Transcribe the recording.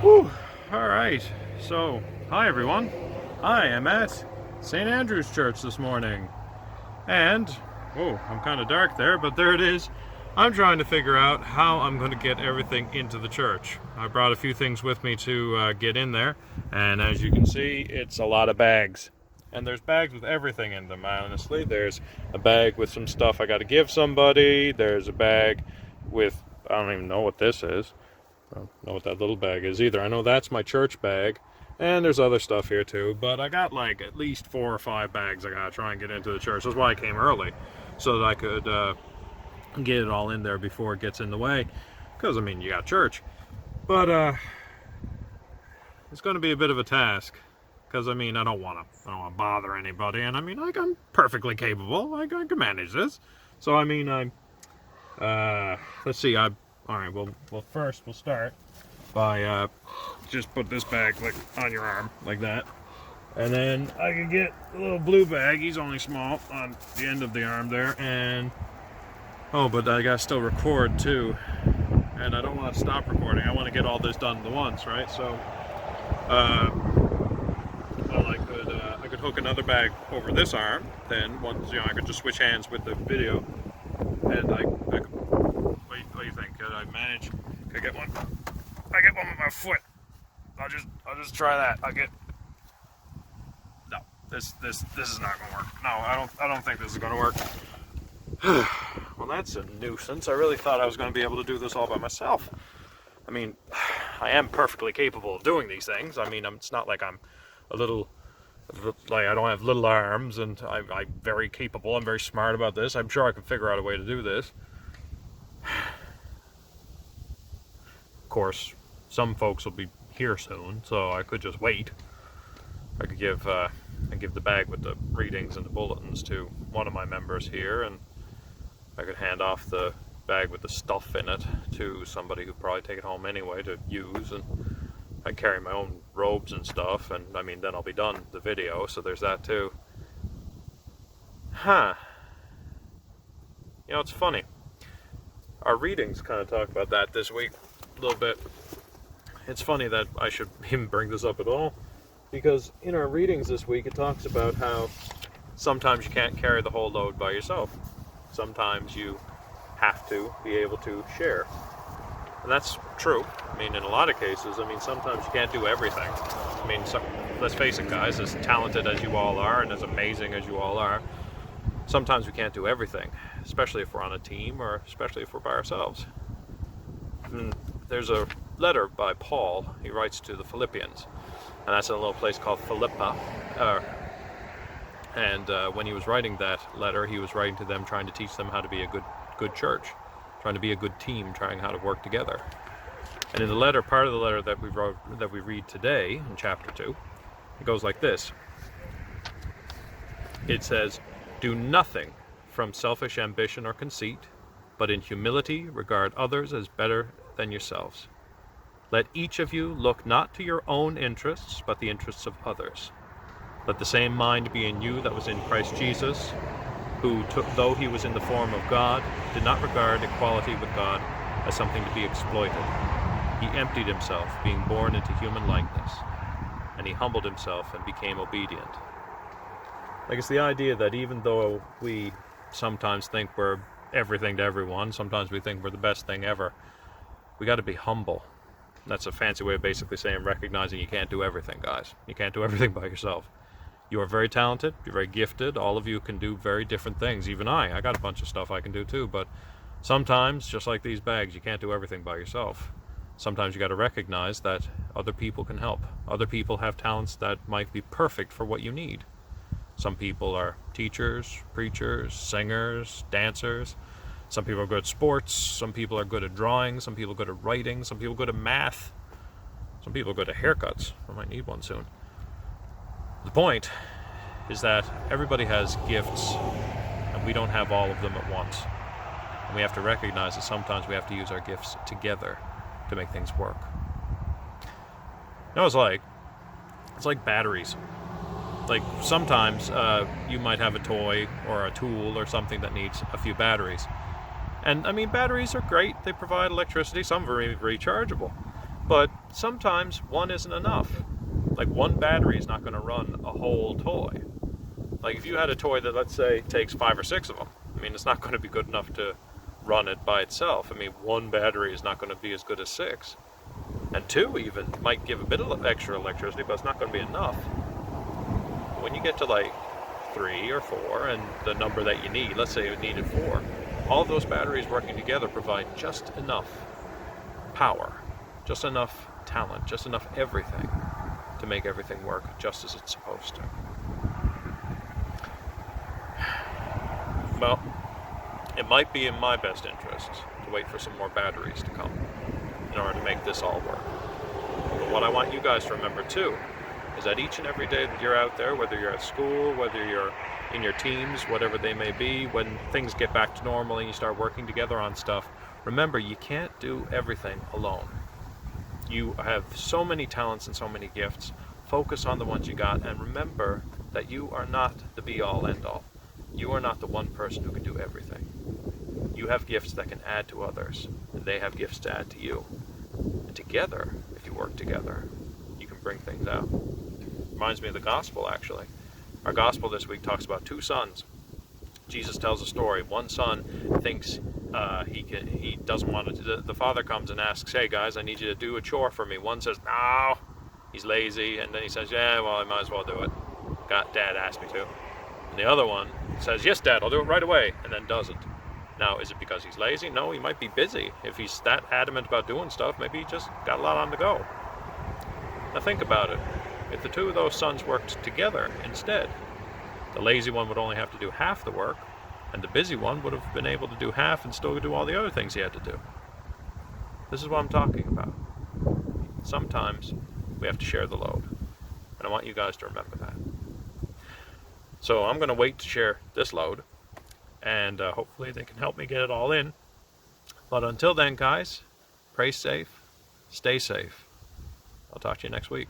Whew. All right. So, hi everyone. I am at St. Andrew's Church this morning. And, oh, I'm kind of dark there, but there it is. I'm trying to figure out how I'm going to get everything into the church. I brought a few things with me to get in there. And as you can see, it's a lot of bags. And there's bags with everything in them, honestly. There's a bag with some stuff I got to give somebody. There's a bag with, I don't even know what this is. I don't know what that little bag is either. I know that's my church bag, and there's other stuff here too, but I got like at least 4 or 5 bags I gotta try and get into the church. That's why I came early, so that I could get it all in there before it gets in the way, because I mean, you got church. But it's going to be a bit of a task, because I mean, I don't want to bother anybody, and I mean, like, I'm perfectly capable. I can manage this. So I mean, let's see, all right, well, first we'll start by just put this bag like on your arm like that, and then I can get a little blue bag. He's only small on the end of the arm there, and oh, but I gotta still record too, and I don't want to stop recording. I want to get all this done at once, right? So, well, I could hook another bag over this arm. Then once I could just switch hands with the video, and I could. What do you think? Could I manage? Could I get one? I get one with my foot. I'll just try that. No, this is not gonna work. No, I don't think this is gonna work. Well, that's a nuisance. I really thought I was gonna be able to do this all by myself. I mean, I am perfectly capable of doing these things. I mean, it's not like I'm a little, like I don't have little arms, and I'm very capable. I'm very smart about this. I'm sure I can figure out a way to do this. Of course, some folks will be here soon, so I could just wait. I could give the bag with the readings and the bulletins to one of my members here, and I could hand off the bag with the stuff in it to somebody who'd probably take it home anyway to use, and I carry my own robes and stuff, and I mean, then I'll be done the video, so there's that too. Huh. You know, it's funny. Our readings kind of talk about that this week a little bit. It's funny that I should even bring this up at all, because in our readings this week it talks about how sometimes you can't carry the whole load by yourself. Sometimes you have to be able to share. And that's true. I mean, in a lot of cases, I mean, sometimes you can't do everything. I mean, let's face it, guys, as talented as you all are and as amazing as you all are, sometimes we can't do everything, especially if we're on a team or especially if we're by ourselves. And there's a letter by Paul. He writes to the Philippians, and that's in a little place called Philippa. When he was writing that letter, he was writing to them, trying to teach them how to be a good church, trying to be a good team, trying how to work together. And in the letter, part of the letter that we read today in chapter 2, it goes like this. It says, "Do nothing from selfish ambition or conceit, but in humility regard others as better than yourselves. Let each of you look not to your own interests, but the interests of others. Let the same mind be in you that was in Christ Jesus, who, though he was in the form of God, did not regard equality with God as something to be exploited. He emptied himself, being born into human likeness, and he humbled himself and became obedient." Like, it's the idea that even though we sometimes think we're everything to everyone, sometimes we think we're the best thing ever, we got to be humble. That's a fancy way of basically saying recognizing you can't do everything, guys. You can't do everything by yourself. You are very talented, you're very gifted, all of you can do very different things. Even I got a bunch of stuff I can do too, but sometimes, just like these bags, you can't do everything by yourself. Sometimes you got to recognize that other people can help. Other people have talents that might be perfect for what you need. Some people are teachers, preachers, singers, dancers. Some people are good at sports. Some people are good at drawing. Some people are good at writing. Some people are good at math. Some people are good at haircuts. I might need one soon. The point is that everybody has gifts, and we don't have all of them at once. And we have to recognize that sometimes we have to use our gifts together to make things work. You know, it's like batteries. Like, sometimes you might have a toy or a tool or something that needs a few batteries. And I mean, batteries are great. They provide electricity. Some are rechargeable. But sometimes one isn't enough. Like one battery is not going to run a whole toy. Like if you had a toy that, let's say, takes 5 or 6 of them, I mean, it's not going to be good enough to run it by itself. I mean, one battery is not going to be as good as 6. And 2 even might give a bit of extra electricity, but it's not going to be enough. When you get to like 3 or 4 and the number that you need, let's say you needed 4, all of those batteries working together provide just enough power, just enough talent, just enough everything to make everything work just as it's supposed to. Well, it might be in my best interest to wait for some more batteries to come in order to make this all work. But what I want you guys to remember too is that each and every day that you're out there, whether you're at school, whether you're in your teams, whatever they may be, when things get back to normal and you start working together on stuff, remember you can't do everything alone. You have so many talents and so many gifts. Focus on the ones you got, and remember that you are not the be-all, end-all. You are not the one person who can do everything. You have gifts that can add to others, and they have gifts to add to you. And together, if you work together, you can bring things out. Reminds me of the gospel, actually. Our gospel this week talks about 2 sons. Jesus tells a story. One son thinks he doesn't want to. The father comes and asks, "Hey guys, I need you to do a chore for me." One says, "No," he's lazy, and then he says, "Yeah, well, I might as well do it. Dad asked me to." And the other one says, "Yes, Dad, I'll do it right away," and then doesn't. Now, is it because he's lazy? No, he might be busy. If he's that adamant about doing stuff, maybe he just got a lot on the go. Now think about it. If the 2 of those sons worked together instead, the lazy one would only have to do half the work, and the busy one would have been able to do half and still do all the other things he had to do. This is what I'm talking about. Sometimes we have to share the load, and I want you guys to remember that. So I'm going to wait to share this load, and hopefully they can help me get it all in. But until then, guys, pray safe, stay safe. I'll talk to you next week.